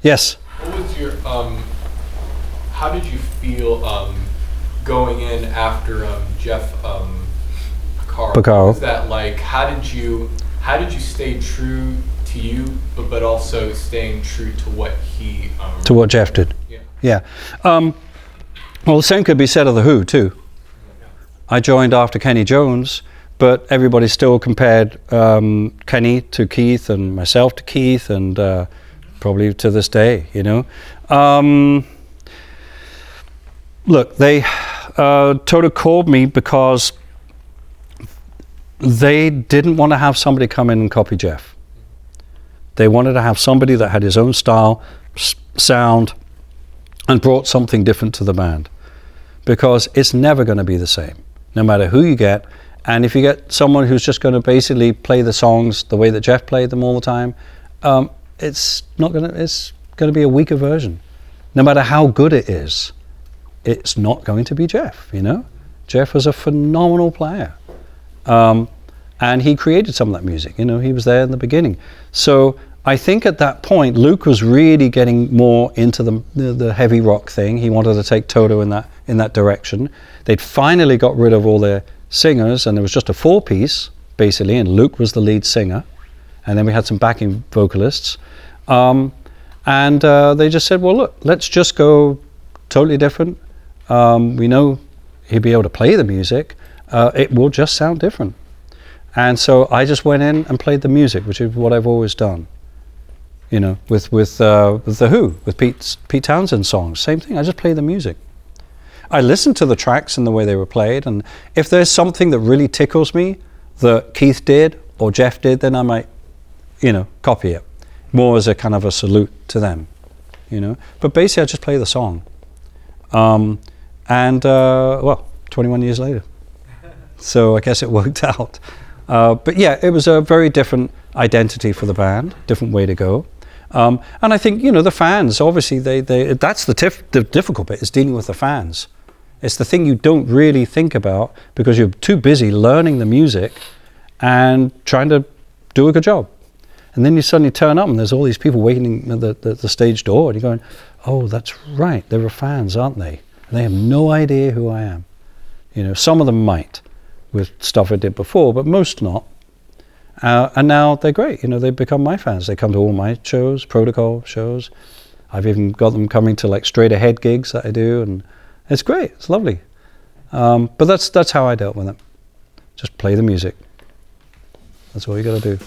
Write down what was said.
Yes. What was your how did you feel going in after Jeff Porcaro? What was that like? How did you stay true to you, but also staying true to what he to what Jeff did? Yeah. Well, the same could be said of the Who too. I joined after Kenny Jones, but everybody still compared Kenny to Keith and myself to Keith, and probably to this day, you know. Look, they Toto called me because they didn't want to have somebody come in and copy Jeff. They wanted to have somebody that had his own style, sound, and brought something different to the band, because it's never going to be the same, no matter who you get. And if you get someone who's just going to basically play the songs the way that Jeff played them all the time, it's going to be a weaker version. No matter how good it is, it's not going to be Jeff, you know? Jeff was a phenomenal player. And he created some of that music, you know, he was there in the beginning. So I think at that point, Luke was really getting more into the heavy rock thing. He wanted to take Toto in that direction. They'd finally got rid of all their singers, and there was just a 4-piece, basically, and Luke was the lead singer. And then we had some backing vocalists. And they just said, well, look, let's just go totally different. We know he'd be able to play the music. It will just sound different. And so I just went in and played the music, which is what I've always done. You know, with the Who, with Pete Townsend songs, same thing. I just play the music. I listen to the tracks and the way they were played, and if there's something that really tickles me that Keith did or Jeff did, then I might, you know, copy it, more as a kind of a salute to them, you know. But basically, I just play the song. Well, 21 years later, so I guess it worked out. But yeah, it was a very different identity for the band, different way to go. And I think, you know, the fans, obviously, that's the difficult bit, is dealing with the fans. It's the thing you don't really think about because you're too busy learning the music and trying to do a good job. And then you suddenly turn up and there's all these people waiting at the stage door, and you're going, oh, that's right, they were fans, aren't they? And they have no idea who I am. You know, some of them might with stuff I did before, but most not. And now they're great, you know, they've become my fans. They come to all my shows, protocol shows. I've even got them coming to like straight ahead gigs that I do, and it's great, it's lovely. But that's how I dealt with it. Just play the music. That's all you gotta do.